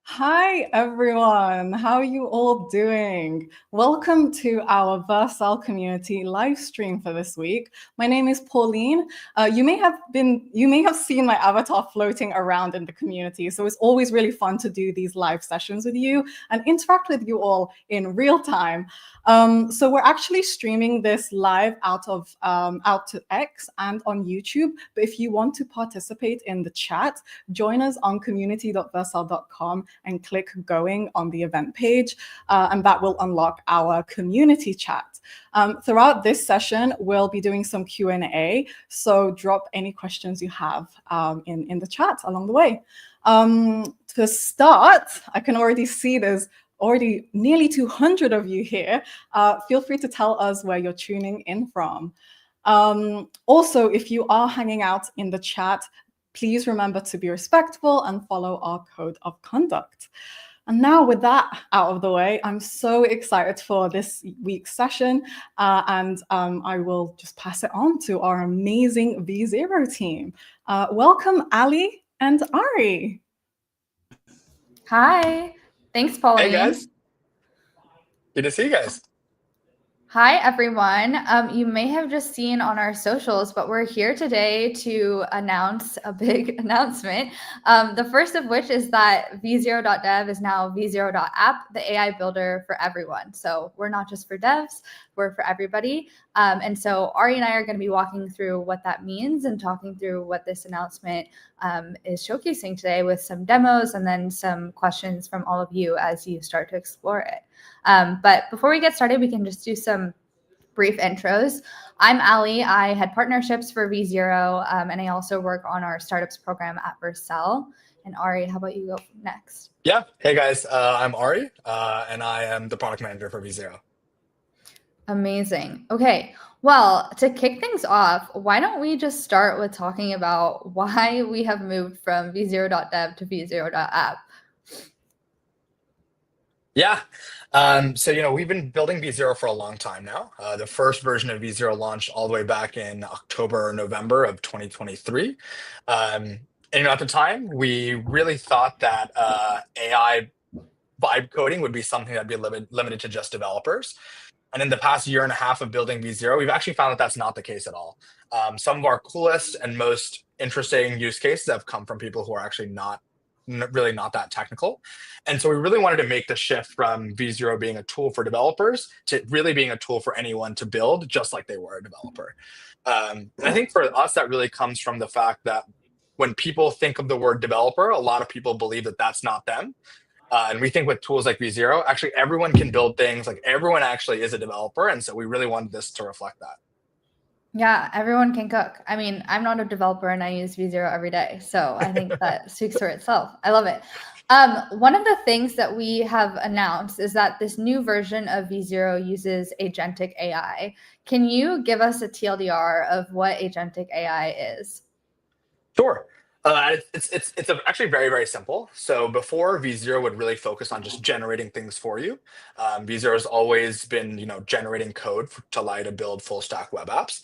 Hi everyone, how are you all doing? Welcome to our Vercel community live stream for this week. My name is Pauline. You may have seen my avatar floating around in the community, so it's always really fun to do these live sessions with you and interact with you all in real time. So we're actually streaming this live out to X and on YouTube. But if you want to participate in the chat, join us on community.vercel.com and click going on the event page, and that will unlock our community chat. Throughout this session, we'll be doing some Q&A, so drop any questions you have in the chat along the way. To start, I can already see there's already nearly 200 of you here. Feel free to tell us where you're tuning in from. Also, if you are hanging out in the chat, please remember to be respectful and follow our code of conduct. And now with that out of the way, I'm so excited for this week's session, and I will just pass it on to our amazing V0 team. Welcome, Ali and Ari. Hi. Thanks, Pauline. Hey guys. Good to see you guys. Hi, everyone. You may have just seen on our socials, but we're here today to announce a big announcement. The first of which is that v0.dev is now v0.app, the AI builder for everyone. So we're not just for devs, we're for everybody. And so Ari and I are going to be walking through what that means and talking through what this announcement is showcasing today with some demos and then some questions from all of you as you start to explore it. But before we get started, we can just do some brief intros. I'm Ali. I had partnerships for V0, and I also work on our startups program at Vercel. And Ari, how about you go next? Yeah. Hey guys. I'm Ari, and I am the product manager for V0. Amazing. Okay. Well, to kick things off, why don't we just start with talking about why we have moved from v0.dev to v0.app? Yeah. So, we've been building V0 for a long time now. The first version of V0 launched all the way back in October or November of 2023. And at the time, we really thought that AI vibe coding would be something that'd be limited to just developers. And in the past year and a half of building V0, we've actually found that that's not the case at all. Some of our coolest and most interesting use cases have come from people who are actually really not that technical. And so we really wanted to make the shift from V0 being a tool for developers to really being a tool for anyone to build just like they were a developer. I think for us, that really comes from the fact that when people think of the word developer, a lot of people believe that that's not them. And we think with tools like V0, actually everyone can build things, like everyone actually is a developer. And so we really wanted this to reflect that. Yeah, everyone can cook. I mean, I'm not a developer and I use V0 every day. So I think that speaks for itself. I love it. One of the things that we have announced is that this new version of V0 uses agentic AI. Can you give us a TLDR of what agentic AI is? Sure. It's actually very, very simple. So before, V0 would really focus on just generating things for you. V0 has always been, generating code to allow you to build full stack web apps.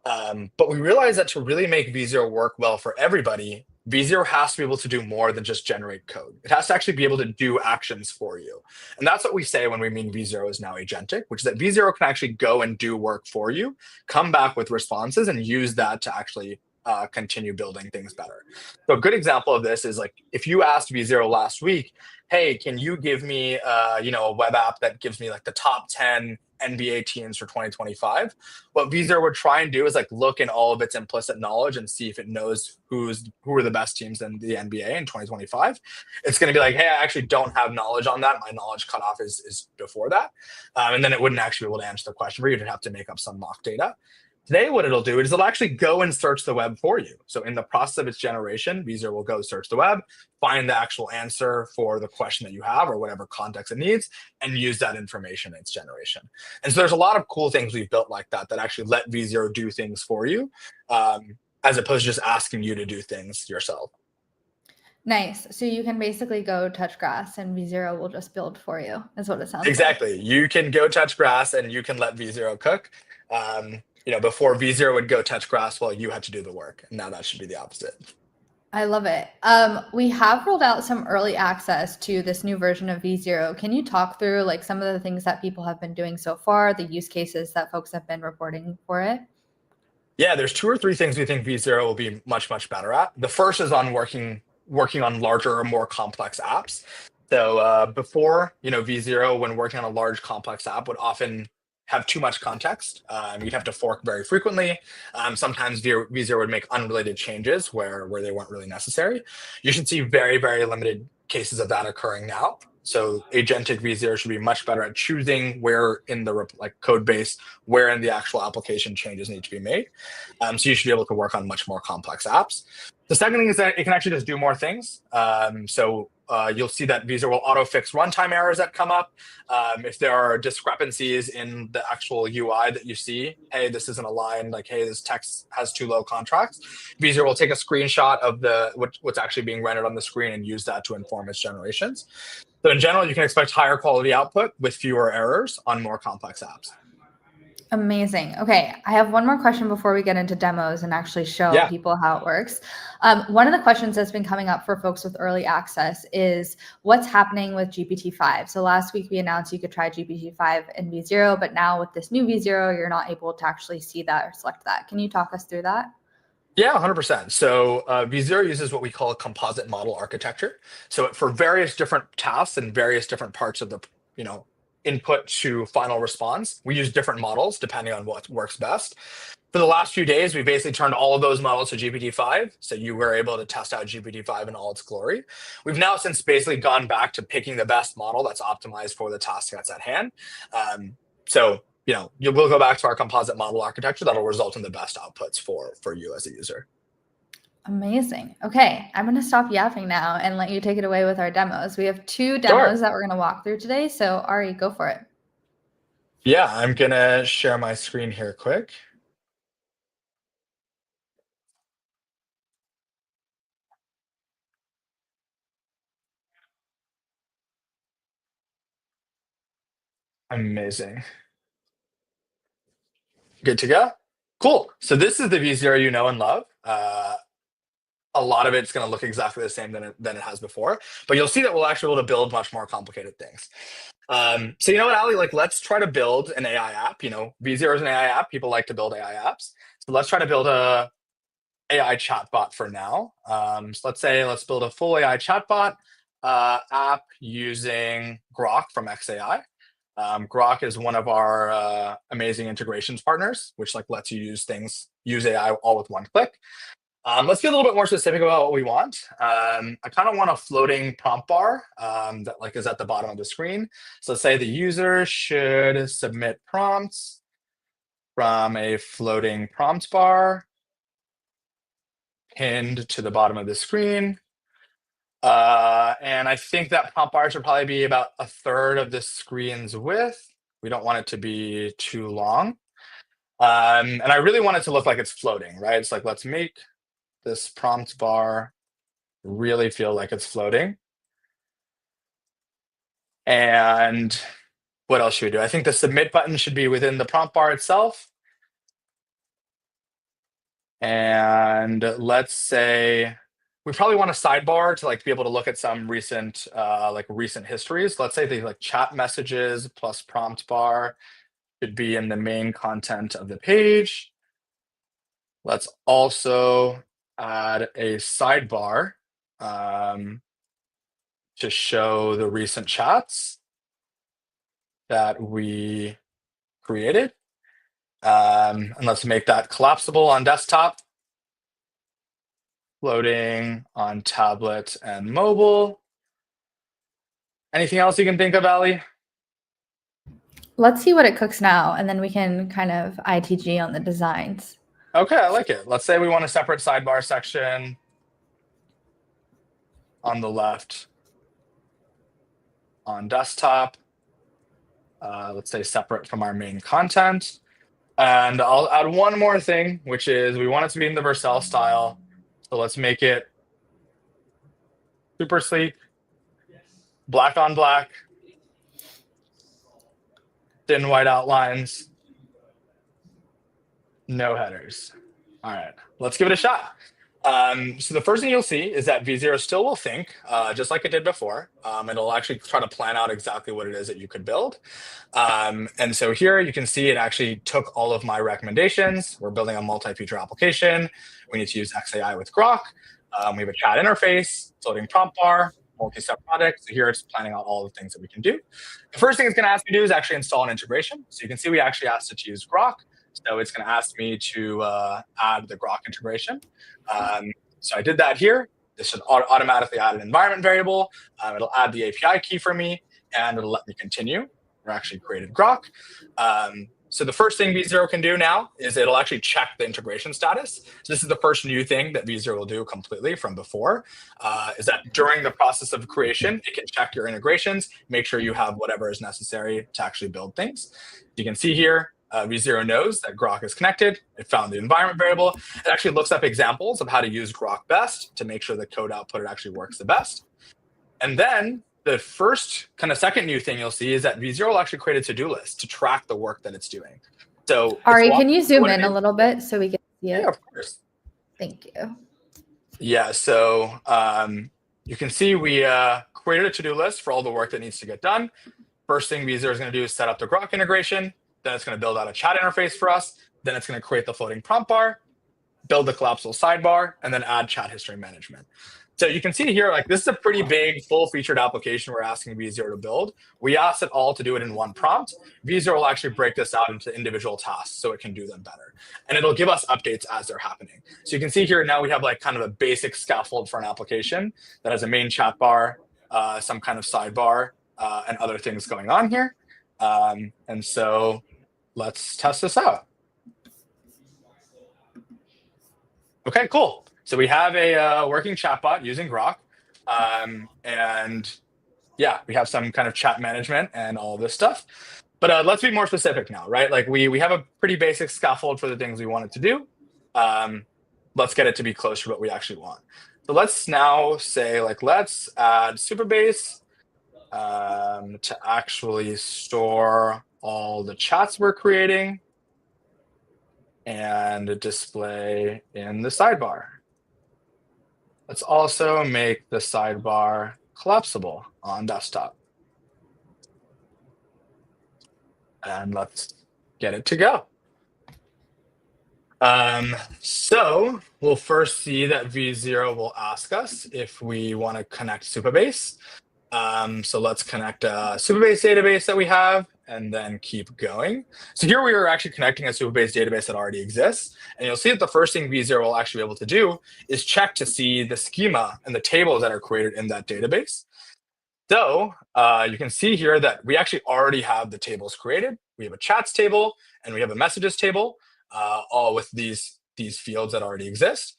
But we realized that to really make V0 work well for everybody, V0 has to be able to do more than just generate code. It has to actually be able to do actions for you. And that's what we say when we mean V0 is now agentic, which is that V0 can actually go and do work for you, come back with responses, and use that to actually continue building things better. So a good example of this is like if you asked V0 last week, hey, can you give me a web app that gives me like the top 10 NBA teams for 2025? What V0 would try and do is like look in all of its implicit knowledge and see if it knows who are the best teams in the NBA in 2025. It's going to be like, hey, I actually don't have knowledge on that. My knowledge cutoff is before that. And then it wouldn't actually be able to answer the question for you. You'd have to make up some mock data. Today, what it'll do is it'll actually go and search the web for you. So in the process of its generation, V0 will go search the web, find the actual answer for the question that you have or whatever context it needs, and use that information in its generation. And so there's a lot of cool things we've built like that actually let V0 do things for you, as opposed to just asking you to do things yourself. Nice. So you can basically go touch grass and V0 will just build for you, is what it sounds Exactly. like. You can go touch grass and you can let V0 cook. Before V0 would go touch grass while you had to do the work. And now that should be the opposite. I love it. We have rolled out some early access to this new version of V0. Can you talk through like some of the things that people have been doing so far, the use cases that folks have been reporting for it? Yeah, there's 2 or 3 things we think V0 will be much, much better at. The first is on working on larger or more complex apps. So before, V0, when working on a large complex app, would often have too much context. You'd have to fork very frequently. Sometimes V0 would make unrelated changes where they weren't really necessary. You should see very, very limited cases of that occurring now. So agentic V0 should be much better at choosing where in the code base, where in the actual application changes need to be made. So you should be able to work on much more complex apps. The second thing is that it can actually just do more things. So you'll see that V0 will auto-fix runtime errors that come up. If there are discrepancies in the actual UI that you see, hey, this isn't aligned, like, hey, this text has too low contrast, V0 will take a screenshot of what's actually being rendered on the screen and use that to inform its generations. So in general, you can expect higher quality output with fewer errors on more complex apps. Amazing. Okay, I have one more question before we get into demos and actually show people how it works. One of the questions that's been coming up for folks with early access is what's happening with GPT-5. So last week we announced you could try GPT-5 in V0, but now with this new V0, you're not able to actually see that or select that. Can you talk us through that? Yeah, 100%. So V0 uses what we call a composite model architecture. So for various different tasks and various different parts of the input to final response, we use different models depending on what works best. For the last few days, we basically turned all of those models to GPT-5. So you were able to test out GPT-5 in all its glory. We've now since basically gone back to picking the best model that's optimized for the task that's at hand. You will go back to our composite model architecture that'll result in the best outputs for you as a user. Amazing. Okay, I'm going to stop yapping now and let you take it away with our demos. We have 2 demos that we're going to walk through today. So Ari, go for it. Yeah, I'm going to share my screen here quick. Amazing. Good to go? Cool. So this is the V0 you know and love. A lot of it's going to look exactly the same than it has before, but you'll see that we'll actually be able to build much more complicated things. So you know what, Ali? Let's try to build an AI app. V0 is an AI app. People like to build AI apps. So let's try to build a AI chatbot for now. So let's build a full AI chatbot app using Grok from xAI. Grok is one of our amazing integrations partners, which lets you use AI all with one click. Let's be a little bit more specific about what we want. I kind of want a floating prompt bar that is at the bottom of the screen. So let's say the user should submit prompts from a floating prompt bar pinned to the bottom of the screen. And I think that prompt bar should probably be about a third of the screen's width. We don't want it to be too long. And I really want it to look like it's floating, right? It's let's make this prompt bar really feel like it's floating. And what else should we do? I think the submit button should be within the prompt bar itself. And let's say we probably want a sidebar to be able to look at some recent recent histories. Let's say the chat messages plus prompt bar should be in the main content of the page. Let's also add a sidebar to show the recent chats that we created. And let's make that collapsible on desktop, floating on tablet and mobile. Anything else you can think of, Ali? Let's see what it cooks now, and then we can kind of ITG on the designs. Okay, I like it. Let's say we want a separate sidebar section on the left on desktop. Let's say separate from our main content. And I'll add one more thing, which is we want it to be in the Vercel style. So let's make it super sleek, black on black, thin white outlines, no headers. All right, let's give it a shot. So the first thing you'll see is that V0 still will think, just like it did before. It'll actually try to plan out exactly what it is that you could build. And so here you can see it actually took all of my recommendations. We're building a multi-feature application. We need to use XAI with Grok. We have a chat interface, floating prompt bar, multi-step project. So here it's planning out all the things that we can do. The first thing it's going to ask me to do is actually install an integration. So you can see we actually asked it to use Grok. So it's going to ask me to add the Grok integration. So I did that here. This should automatically add an environment variable. It'll add the API key for me, and it'll let me continue. We're actually created Grok. So the first thing V0 can do now is it'll actually check the integration status. So this is the first new thing that V0 will do completely from before, is that during the process of creation, it can check your integrations, make sure you have whatever is necessary to actually build things. You can see here, V0 knows that Grok is connected. It found the environment variable. It actually looks up examples of how to use Grok best to make sure the code output it actually works the best. And then the first kind of second new thing you'll see is that V0 will actually create a to-do list to track the work that it's doing. So Ari, can you zoom in a little bit so we can see it? Yeah, of course. Thank you. Yeah, so you can see we created a to-do list for all the work that needs to get done. First thing V0 is going to do is set up the Grok integration. Then it's going to build out a chat interface for us. Then it's going to create the floating prompt bar, build the collapsible sidebar, and then add chat history management. So you can see here, like this is a pretty big, full-featured application we're asking V0 to build. We asked it all to do it in one prompt. V0 will actually break this out into individual tasks so it can do them better. And it'll give us updates as they're happening. So you can see here now we have like kind of a basic scaffold for an application that has a main chat bar, some kind of sidebar, and other things going on here. And so let's test this out. Okay, cool. So we have a working chatbot using Grok. And yeah, we have some kind of chat management and all this stuff. But let's be more specific now, right? Like we have a pretty basic scaffold for the things we want it to do. Let's get it to be closer to what we actually want. So let's now say, like, let's add Supabase to actually store all the chats we're creating and display in the sidebar. Let's also make the sidebar collapsible on desktop. And let's get it to go. So we'll first see that V0 will ask us if we want to connect Supabase. So let's connect a Supabase database that we have and then keep going. So here we are actually connecting a Supabase database that already exists. And you'll see that the first thing V0 will actually be able to do is check to see the schema and the tables that are created in that database. So you can see here that we actually already have the tables created. We have a chats table and we have a messages table, all with these fields that already exist.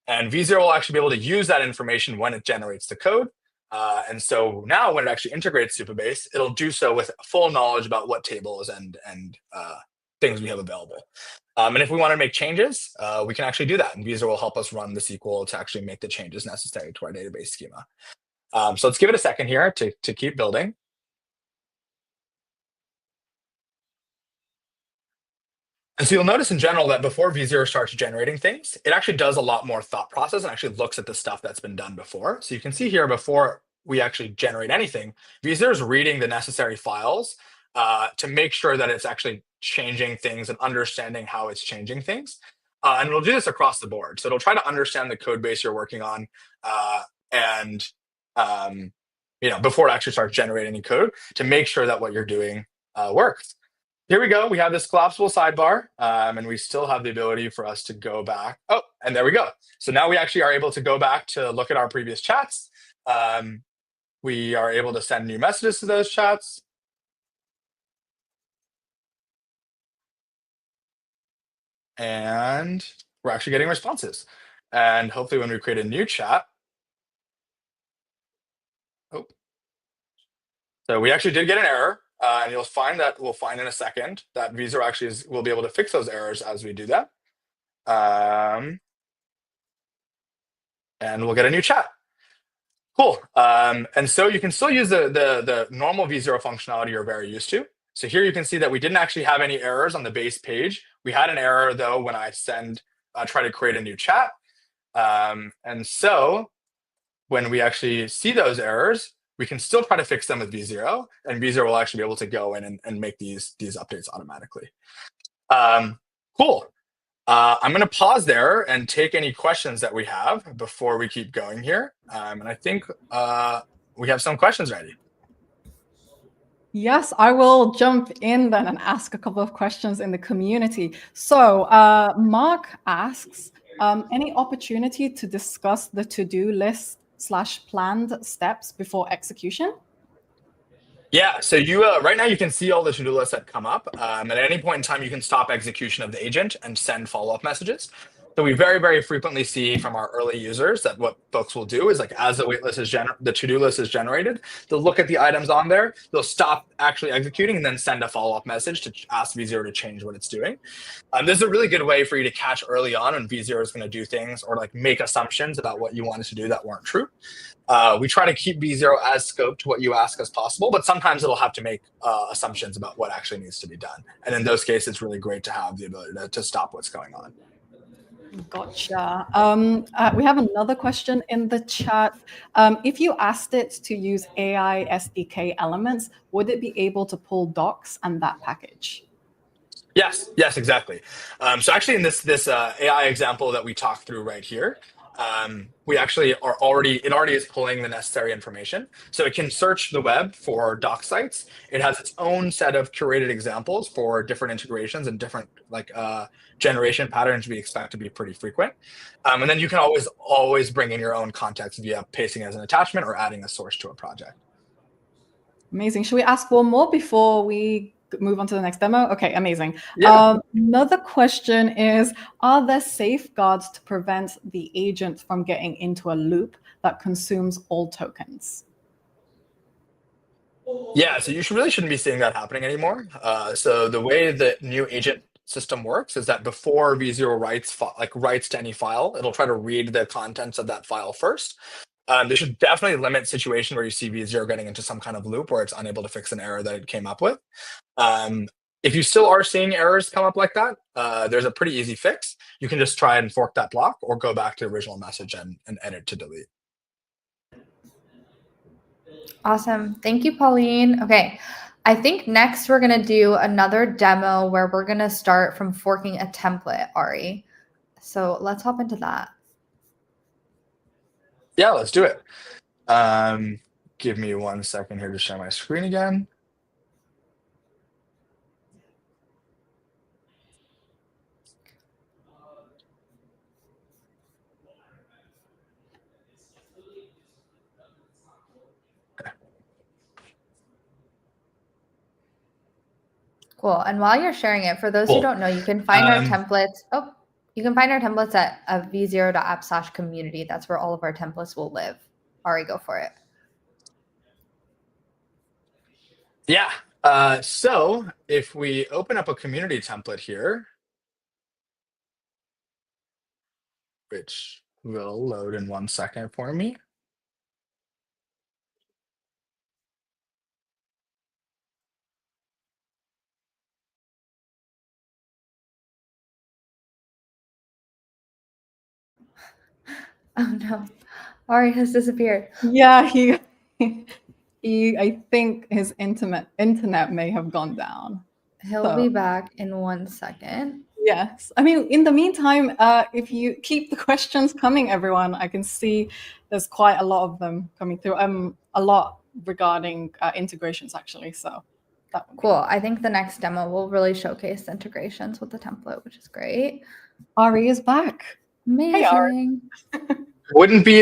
And V0 will actually be able to use that information when it generates the code. And so now when it actually integrates Supabase, it'll do so with full knowledge about what tables and things we have available. And if we want to make changes, we can actually do that. And V0 will help us run the SQL to actually make the changes necessary to our database schema. So let's give it a second here to keep building. And so you'll notice in general that before V0 starts generating things, it actually does a lot more thought process and actually looks at the stuff that's been done before. So you can see here before we actually generate anything, V0 is reading the necessary files to make sure that it's actually changing things and understanding how it's changing things. And it'll do this across the board. So it'll try to understand the code base you're working on before it actually starts generating any code to make sure that what you're doing works. Here we go. We have this collapsible sidebar, and we still have the ability for us to go back. Oh, and there we go. So now we actually are able to go back to look at our previous chats. We are able to send new messages to those chats. And we're actually getting responses. And hopefully when we create a new chat, so we actually did get an error. And you'll find that we'll find in a second that V0 actually will be able to fix those errors as we do that. And we'll get a new chat. Cool. And so you can still use the normal V0 functionality you're very used to. So here you can see that we didn't actually have any errors on the base page. We had an error though when I try to create a new chat. And so when we actually see those errors, we can still try to fix them with V0, and V0 will actually be able to go in and make these updates automatically. Cool. I'm going to pause there and take any questions that we have before we keep going here. And I think we have some questions ready. Yes, I will jump in then and ask a couple of questions in the community. So Mark asks, any opportunity to discuss the to-do list / planned steps before execution? Yeah, so you right now you can see all the to-do lists that come up. At any point in time, you can stop execution of the agent and send follow-up messages. So we very, very frequently see from our early users that what folks will do is like as the wait list is the to-do list is generated, they'll look at the items on there, they'll stop actually executing and then send a follow-up message to ask V0 to change what it's doing. This is a really good way for you to catch early on when V0 is going to do things or like make assumptions about what you wanted to do that weren't true. We try to keep V0 as scoped to what you ask as possible, but sometimes it'll have to make assumptions about what actually needs to be done. And in those cases, it's really great to have the ability to stop what's going on. Gotcha. We have another question in the chat. If you asked it to use AI SDK elements, would it be able to pull docs and that package? Yes, exactly. So actually in this AI example that we talked through right here, we actually it already is pulling the necessary information. So it can search the web for doc sites. It has its own set of curated examples for different integrations and different generation patterns we expect to be pretty frequent. And then you can always bring in your own context via pasting as an attachment or adding a source to a project. Amazing. Should we ask one more before we move on to the next demo? Okay, amazing. Yeah. Another question is, are there safeguards to prevent the agent from getting into a loop that consumes all tokens? Yeah, so you really shouldn't be seeing that happening anymore. So the way the new agent system works is that before V0 writes to any file, it'll try to read the contents of that file first. They should definitely limit situation where you see V0 getting into some kind of loop where it's unable to fix an error that it came up with. If you still are seeing errors come up like that, there's a pretty easy fix. You can just try and fork that block or go back to the original message and edit to delete. Awesome. Thank you, Pauline. Okay. I think next we're going to do another demo where we're going to start from forking a template, Ari. So let's hop into that. Yeah, let's do it. Give me 1 second here to share my screen again. Cool. And while you're sharing it, for those who don't know, you can find our templates. You can find our templates at v0.app/community. That's where all of our templates will live. Ari, go for it. Yeah. So if we open up a community template here, which will load in 1 second for me. Oh no, Ari has disappeared. Yeah, I think his internet may have gone down. He'll be back in 1 second. Yes. I mean, in the meantime, if you keep the questions coming, everyone, I can see there's quite a lot of them coming through. A lot regarding integrations, actually. So that would be cool. I think the next demo will really showcase the integrations with the template, which is great. Ari is back. Amazing. Hey, Ari. It wouldn't be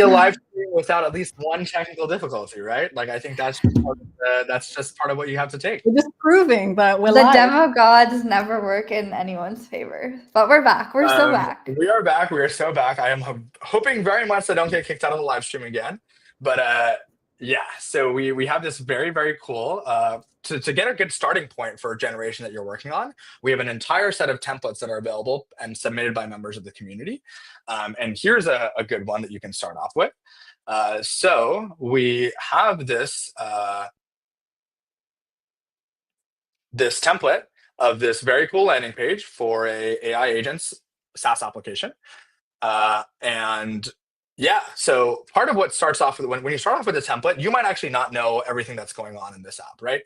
a live stream without at least one technical difficulty, right? Like I think that's just part of what you have to take. We're just proving that we're the live. demo gods never work in anyone's favor, but we're back. We're so back. We are back. We are so back. I am hoping very much I don't get kicked out of the live stream again. But yeah, so we have this very, very cool to get a good starting point for a generation that you're working on. We have an entire set of templates that are available and submitted by members of the community. And here's a good one that you can start off with. So we have this this template of this very cool landing page for a AI agents SaaS application. And yeah, so part of what starts off with when you start off with a template, you might actually not know everything that's going on in this app, right?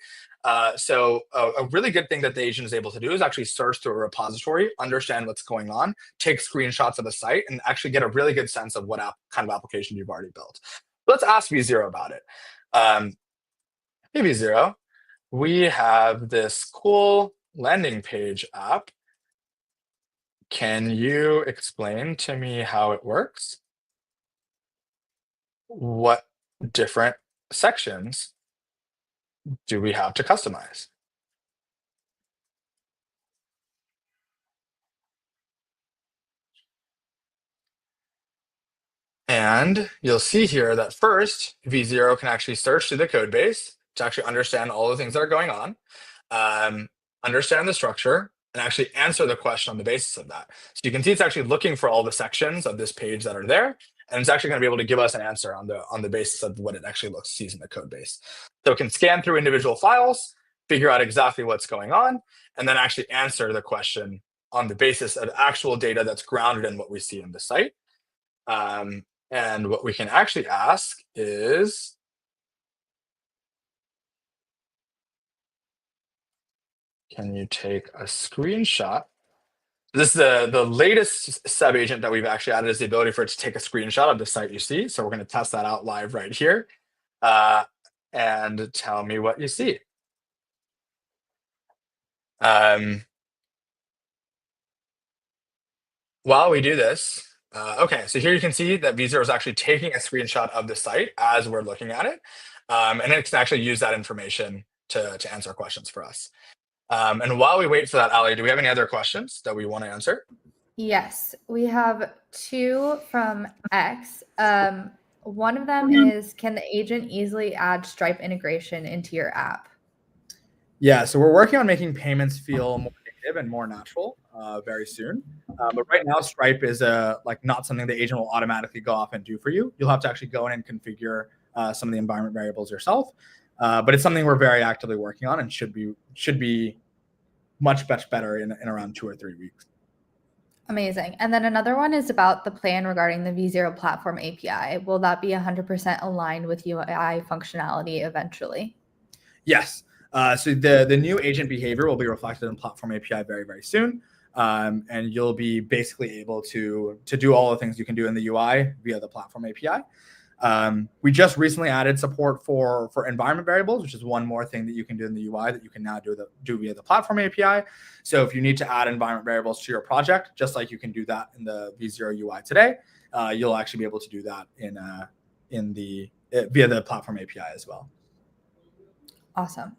So a really good thing that the agent is able to do is actually search through a repository, understand what's going on, take screenshots of the site, and actually get a really good sense of what kind of application you've already built. Let's ask V0 about it. Hey V0, we have this cool landing page app. Can you explain to me how it works? What different sections do we have to customize? And you'll see here that first, V0 can actually search through the code base to actually understand all the things that are going on, understand the structure, and actually answer the question on the basis of that. So you can see it's actually looking for all the sections of this page that are there, and it's actually going to be able to give us an answer on the basis of what it actually sees in the code base. So it can scan through individual files, figure out exactly what's going on, and then actually answer the question on the basis of actual data that's grounded in what we see in the site. And what we can actually ask is, can you take a screenshot? This is the latest sub agent that we've actually added, is the ability for it to take a screenshot of the site you see. So we're going to test that out live right here. And tell me what you see. While we do this, okay, so here you can see that V0 is actually taking a screenshot of the site as we're looking at it. And it can actually use that information to answer questions for us. And while we wait for that, Ali, do we have any other questions that we want to answer? Yes, we have two from X. One of them is, can the agent easily add Stripe integration into your app? Yeah, so we're working on making payments feel more native and more natural very soon. But right now, Stripe is not something the agent will automatically go off and do for you. You'll have to actually go in and configure some of the environment variables yourself. But it's something we're very actively working on and should be much better in around 2 or 3 weeks. Amazing. And then another one is about the plan regarding the V0 platform API. Will that be 100% aligned with UI functionality eventually? Yes. So the new agent behavior will be reflected in Platform API very, very soon. And you'll be basically able to do all the things you can do in the UI via the Platform API. We just recently added support for environment variables, which is one more thing that you can do in the UI that you can now do via the Platform API. So if you need to add environment variables to your project, just like you can do that in the V0 UI today, you'll actually be able to do that via the Platform API as well. Awesome.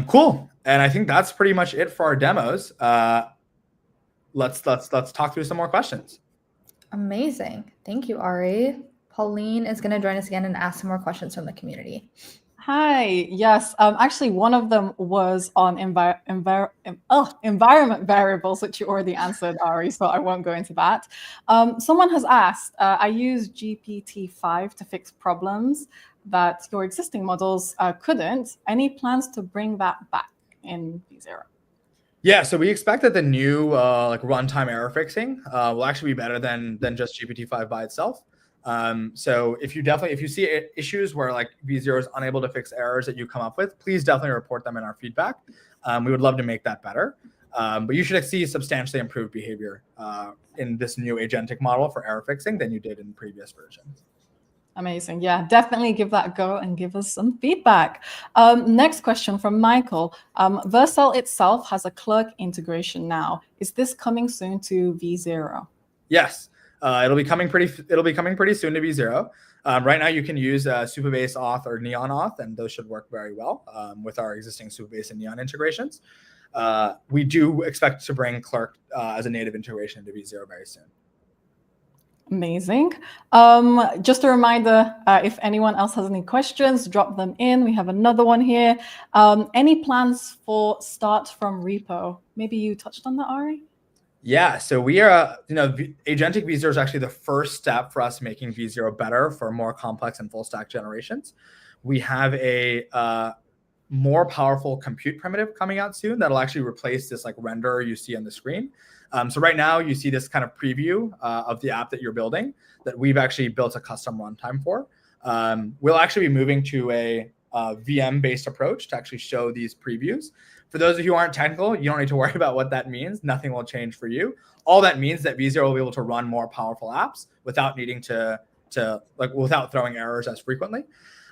Cool. And I think that's pretty much it for our demos. Let's talk through some more questions. Amazing. Thank you, Ari. Pauline is going to join us again and ask some more questions from the community. Hi. Yes. Actually, one of them was on environment variables, which you already answered, Ari, so I won't go into that. Someone has asked, I use GPT-5 to fix problems that your existing models couldn't. Any plans to bring that back in V0? Yeah, so we expect that the new runtime error fixing will actually be better than just GPT-5 by itself. So if you see issues where V0 is unable to fix errors that you come up with, please definitely report them in our feedback. We would love to make that better. But you should see substantially improved behavior in this new agentic model for error fixing than you did in previous versions. Amazing. Yeah, definitely give that a go and give us some feedback. Next question from Michael. Vercel itself has a Clerk integration now. Is this coming soon to V0? Yes, it'll be coming pretty soon to V0. Right now, you can use Supabase Auth or Neon Auth, and those should work very well with our existing Supabase and Neon integrations. We do expect to bring Clerk as a native integration into V0 very soon. Amazing. Just a reminder, if anyone else has any questions, drop them in. We have another one here. Any plans for start from repo? Maybe you touched on that, Ari? Yeah, so we are, agentic V0 is actually the first step for us making V0 better for more complex and full stack generations. We have a more powerful compute primitive coming out soon that'll actually replace this like renderer you see on the screen. So right now you see this kind of preview of the app that you're building that we've actually built a custom runtime for. We'll actually be moving to a VM-based approach to actually show these previews. For those of you who aren't technical, you don't need to worry about what that means. Nothing will change for you. All that means is that V0 will be able to run more powerful apps without needing to without throwing errors as frequently.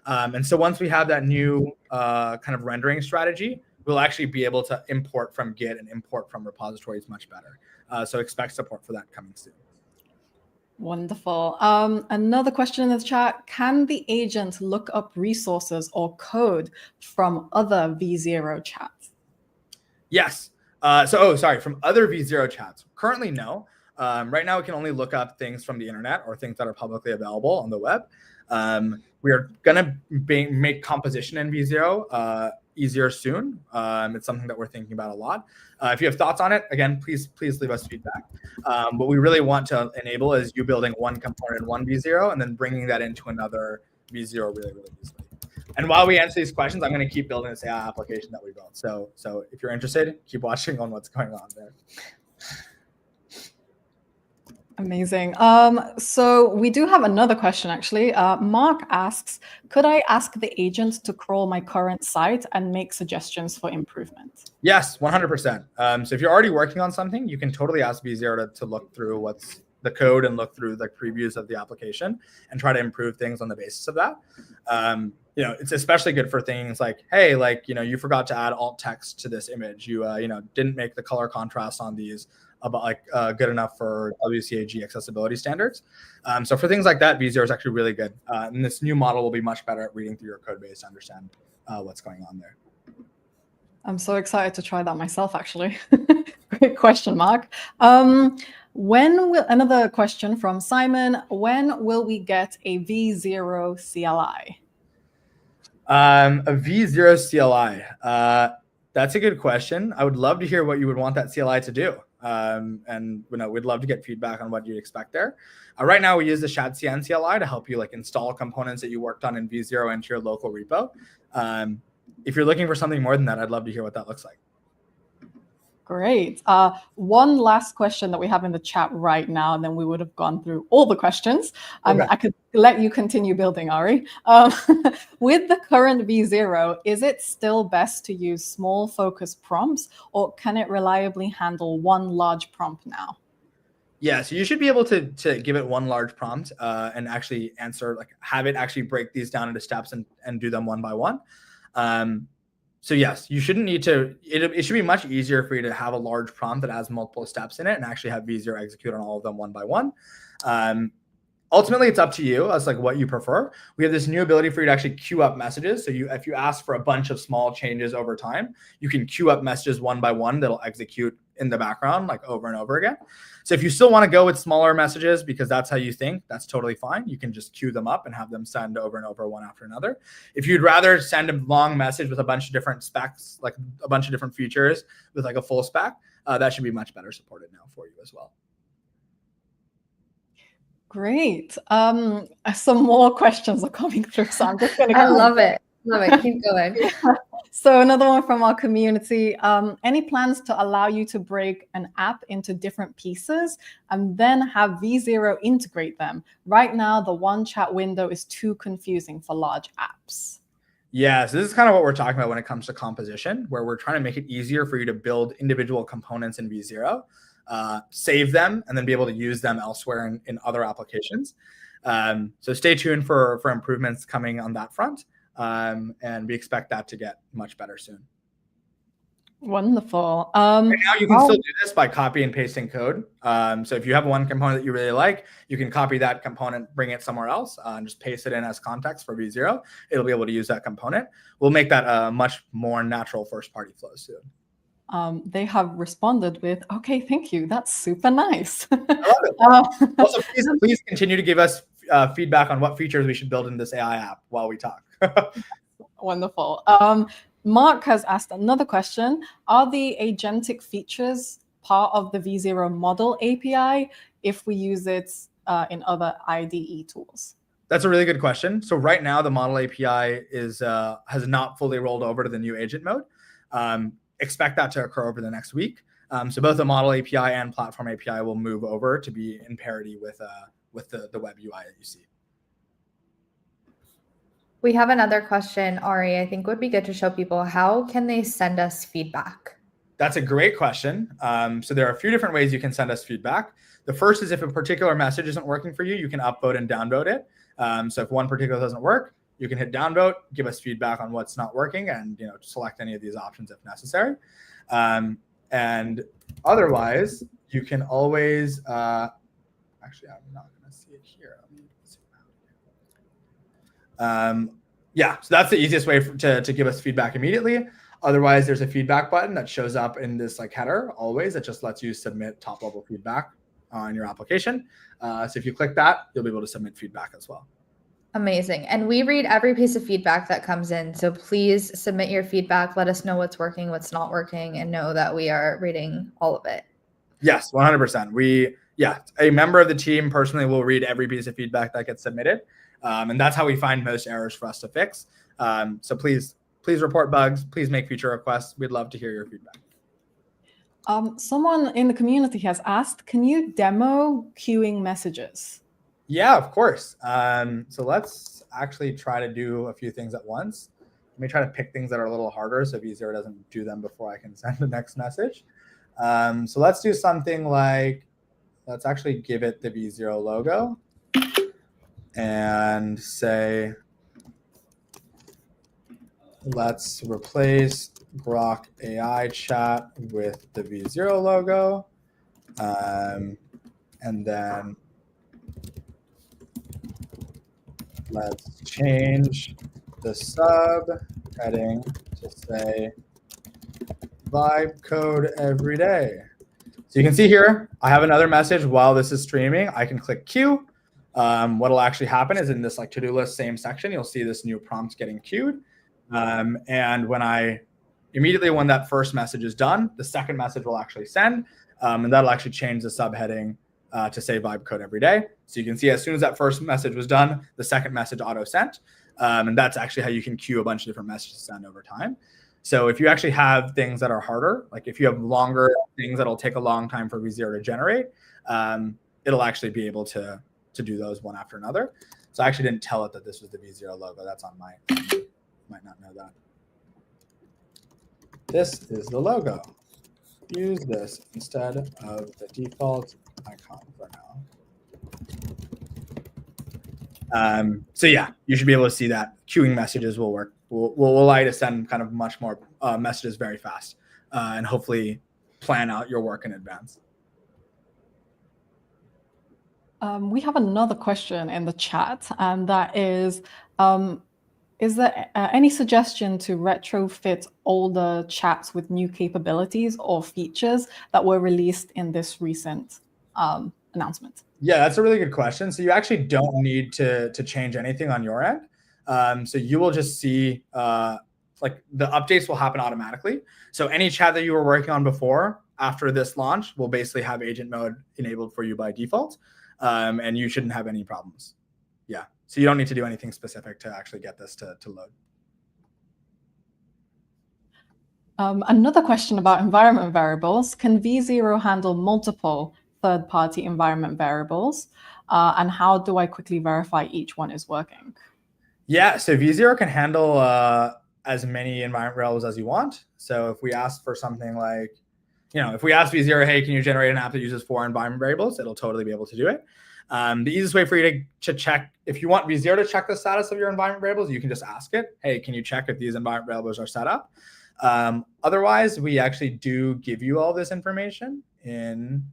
And so once we have that new kind of rendering strategy, we'll actually be able to import from Git and import from repositories much better. So expect support for that coming soon. Wonderful. Another question in the chat: can the agent look up resources or code from other V0 chats? Yes. From other V0 chats. Currently, no. Right now, we can only look up things from the internet or things that are publicly available on the web. We are going to make composition in V0 easier soon. It's something that we're thinking about a lot. If you have thoughts on it, again, please leave us feedback. What we really want to enable is you building one component in one V0 and then bringing that into another V0 really, really easily. And while we answer these questions, I'm going to keep building this AI application that we built. So if you're interested, keep watching on what's going on there. Amazing. So we do have another question, actually. Mark asks, could I ask the agent to crawl my current site and make suggestions for improvement? Yes, 100%. So if you're already working on something, you can totally ask V0 to look through what's the code and look through the previews of the application and try to improve things on the basis of that. It's especially good for things like, hey, you forgot to add alt text to this image. You didn't make the color contrast on these good enough for WCAG accessibility standards. So for things like that, V0 is actually really good. And this new model will be much better at reading through your code base to understand what's going on there. I'm so excited to try that myself, actually. Great question, Mark. Another question from Simon, when will we get a V0 CLI? A V0 CLI. That's a good question. I would love to hear what you would want that CLI to do. And we'd love to get feedback on what you'd expect there. Right now, we use the ShadCN CLI to help you install components that you worked on in V0 into your local repo. If you're looking for something more than that, I'd love to hear what that looks like. Great. One last question that we have in the chat right now, and then we would have gone through all the questions. Okay. I could let you continue building, Ari. With the current V0, is it still best to use small focus prompts, or can it reliably handle one large prompt now? Yeah, so you should be able to give it one large prompt and actually answer, have it actually break these down into steps and do them one by one. So yes, you shouldn't need to, it should be much easier for you to have a large prompt that has multiple steps in it and actually have V0 execute on all of them one by one. Ultimately, it's up to you as what you prefer. We have this new ability for you to actually queue up messages. So if you ask for a bunch of small changes over time, you can queue up messages one by one that'll execute in the background over and over again. So if you still want to go with smaller messages because that's how you think, that's totally fine. You can just queue them up and have them send over and over one after another. If you'd rather send a long message with a bunch of different specs, a bunch of different features with a full spec, that should be much better supported now for you as well. Great. Some more questions are coming through, so I'm just going to. I love it. Keep going. So another one from our community. Any plans to allow you to break an app into different pieces and then have V0 integrate them? Right now, the one chat window is too confusing for large apps. Yeah, so this is kind of what we're talking about when it comes to composition, where we're trying to make it easier for you to build individual components in V0. Save them, and then be able to use them elsewhere in other applications. So stay tuned for improvements coming on that front, and we expect that to get much better soon. Wonderful. Right now, you can still do this by copy and pasting code. So if you have one component that you really like, you can copy that component, bring it somewhere else, and just paste it in as context for V0. It'll be able to use that component. We'll make that a much more natural first-party flow soon. They have responded with, okay, thank you. That's super nice. I love it. Also, please continue to give us feedback on what features we should build in this AI app while we talk. Wonderful. Mark has asked another question. Are the agentic features part of the V0 model API if we use it in other IDE tools? That's a really good question. So right now, the model API has not fully rolled over to the new agent mode. Expect that to occur over the next week. So both the model API and platform API will move over to be in parity with the web UI that you see. We have another question, Ari. I think would be good to show people, how can they send us feedback? That's a great question. So there are a few different ways you can send us feedback. The first is if a particular message isn't working for you, you can upvote and downvote it. So if one particular doesn't work, you can hit downvote, give us feedback on what's not working, and select any of these options if necessary. And otherwise, you can always actually, I'm not going to see it here. Yeah, so that's the easiest way to give us feedback immediately. Otherwise, there's a feedback button that shows up in this header always that just lets you submit top level feedback on your application. So if you click that, you'll be able to submit feedback as well. Amazing. And we read every piece of feedback that comes in. So please submit your feedback. Let us know what's working, what's not working, and know that we are reading all of it. Yes, 100%. A member of the team personally will read every piece of feedback that gets submitted. And that's how we find most errors for us to fix. So please report bugs. Please make feature requests. We'd love to hear your feedback. Someone in the community has asked, can you demo queuing messages? Yeah, of course. So let's actually try to do a few things at once. Let me try to pick things that are a little harder so V0 doesn't do them before I can send the next message. So let's do something like, let's actually give it the V0 logo and say, let's replace Grok AI chat with the V0 logo. And then let's change the sub heading to say vibe code every day. So you can see here, I have another message while this is streaming. I can click queue. What'll actually happen is in this to-do list, same section, you'll see this new prompt getting queued. And when that first message is done, the second message will actually send, and that'll actually change the subheading to say vibe code every day. So you can see as soon as that first message was done, the second message auto sent. And that's actually how you can queue a bunch of different messages to send over time. So if you actually have things that are harder, like if you have longer things that'll take a long time for V0 to generate, it'll actually be able to do those one after another. So I actually didn't tell it that this was the V0 logo. That's on my, might not know that. This is the logo. Use this instead of the default icon for now. So yeah, you should be able to see that queuing messages will work. Will allow you to send kind of much more messages very fast and hopefully plan out your work in advance. We have another question in the chat, and that is there any suggestion to retrofit older chats with new capabilities or features that were released in this recent announcement? Yeah, that's a really good question. So you actually don't need to change anything on your end. So you will just see like the updates will happen automatically. So any chat that you were working on before, after this launch, will basically have agent mode enabled for you by default. And you shouldn't have any problems. Yeah, so you don't need to do anything specific to actually get this to load. Another question about environment variables. Can V0 handle multiple third-party environment variables? And how do I quickly verify each one is working? Yeah, so V0 can handle as many environment variables as you want. So if we ask for something like, if we ask V0, hey, can you generate an app that uses 4 environment variables? It'll totally be able to do it. The easiest way for you to check, if you want V0 to check the status of your environment variables, you can just ask it, hey, can you check if these environment variables are set up? Otherwise, we actually do give you all this information in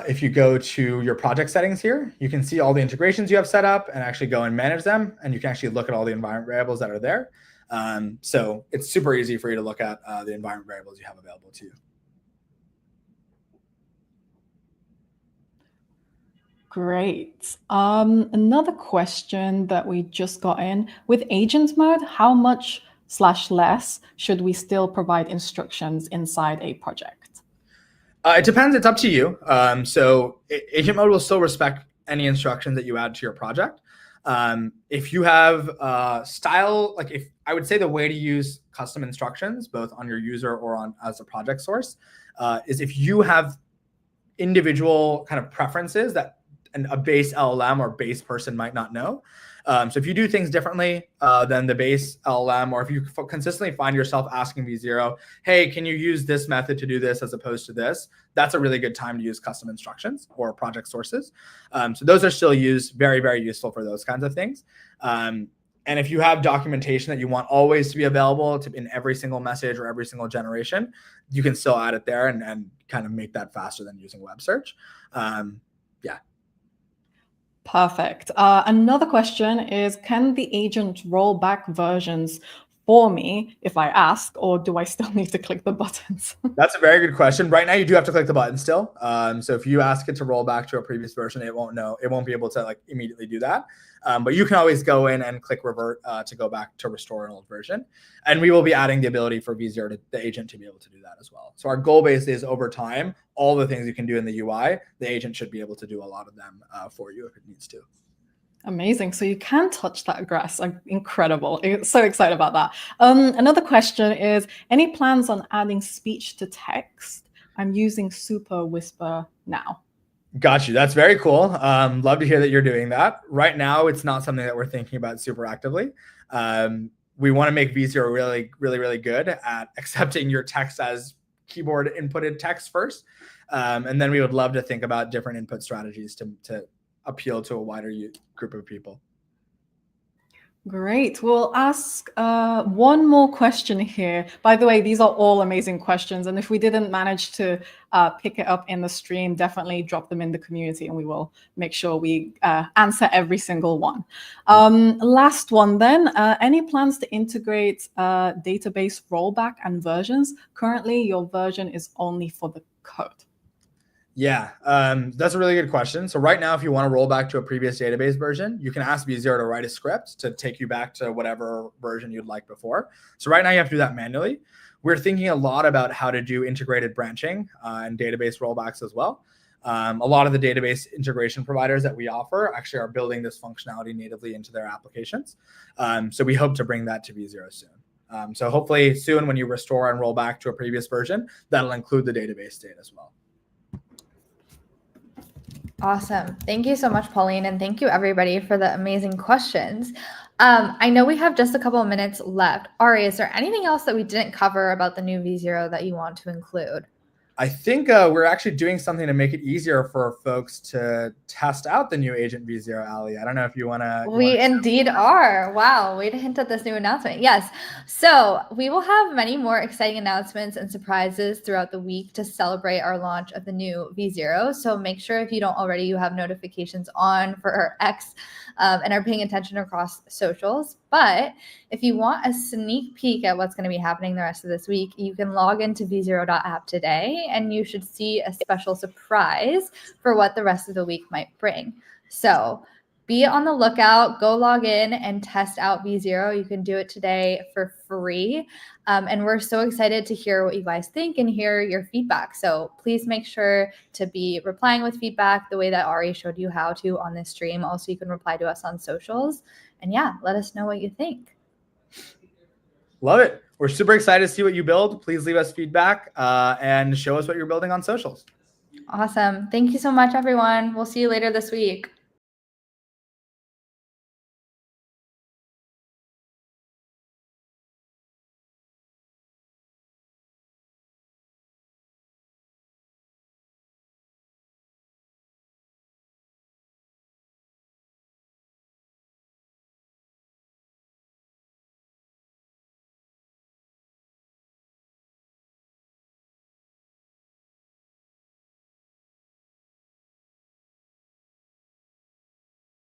if you go to your project settings here, you can see all the integrations you have set up and actually go and manage them. And you can actually look at all the environment variables that are there. So it's super easy for you to look at the environment variables you have available to you. Great. Another question that we just got in, with agent mode, how much less should we still provide instructions inside a project? It depends. It's up to you. So agent mode will still respect any instructions that you add to your project. If you have style, like if I would say the way to use custom instructions, both on your user or on as a project source, is if you have individual kind of preferences that a base LLM or base person might not know. So if you do things differently than the base LLM, or if you consistently find yourself asking V0, hey, can you use this method to do this as opposed to this? That's a really good time to use custom instructions or project sources. So those are still used, very, very useful for those kinds of things. And if you have documentation that you want always to be available in every single message or every single generation, you can still add it there and kind of make that faster than using web search. Yeah. Perfect. Another question is, can the agent roll back versions for me if I ask, or do I still need to click the buttons? That's a very good question. Right now, you do have to click the button still. So if you ask it to roll back to a previous version, it won't know. It won't be able to like immediately do that. But you can always go in and click revert to go back to restore an old version. And we will be adding the ability for V0 to the agent to be able to do that as well. So our goal base is over time, all the things you can do in the UI, the agent should be able to do a lot of them for you if it needs to. Amazing. So you can touch that grass. Incredible. So excited about that. Another question is, any plans on adding speech to text? I'm using Super Whisper now. Got you. That's very cool. Love to hear that you're doing that. Right now, it's not something that we're thinking about super actively. We want to make V0 really, really, really good at accepting your text as keyboard inputted text first. And then we would love to think about different input strategies to appeal to a wider group of people. Great. We'll ask one more question here. By the way, these are all amazing questions. And if we didn't manage to pick it up in the stream, definitely drop them in the community and we will make sure we answer every single one. Last one then, any plans to integrate database rollback and versions? Currently, your version is only for the code. Yeah, that's a really good question. So right now, if you want to roll back to a previous database version, you can ask V0 to write a script to take you back to whatever version you'd like before. So right now you have to do that manually. We're thinking a lot about how to do integrated branching and database rollbacks as well. A lot of the database integration providers that we offer actually are building this functionality natively into their applications. So we hope to bring that to V0 soon. So hopefully soon when you restore and roll back to a previous version, that'll include the database state as well. Awesome. Thank you so much, Pauline. And thank you everybody for the amazing questions. I know we have just a couple of minutes left. Ari, is there anything else that we didn't cover about the new V0 that you want to include? I think we're actually doing something to make it easier for folks to test out the new Agent V0, Ali. I don't know if you want to. We indeed are. Wow. Way to hint at this new announcement. Yes. So we will have many more exciting announcements and surprises throughout the week to celebrate our launch of the new V0. So make sure if you don't already, you have notifications on for our X and are paying attention across socials. But if you want a sneak peek at what's going to be happening the rest of this week, you can log into v0.app today and you should see a special surprise for what the rest of the week might bring. So be on the lookout, go log in and test out V0. You can do it today for free. And we're so excited to hear what you guys think and hear your feedback. So please make sure to be replying with feedback the way that Ari showed you how to on this stream. Also, you can reply to us on socials. And yeah, let us know what you think. Love it. We're super excited to see what you build. Please leave us feedback and show us what you're building on socials. Awesome. Thank you so much, everyone. We'll see you later this week.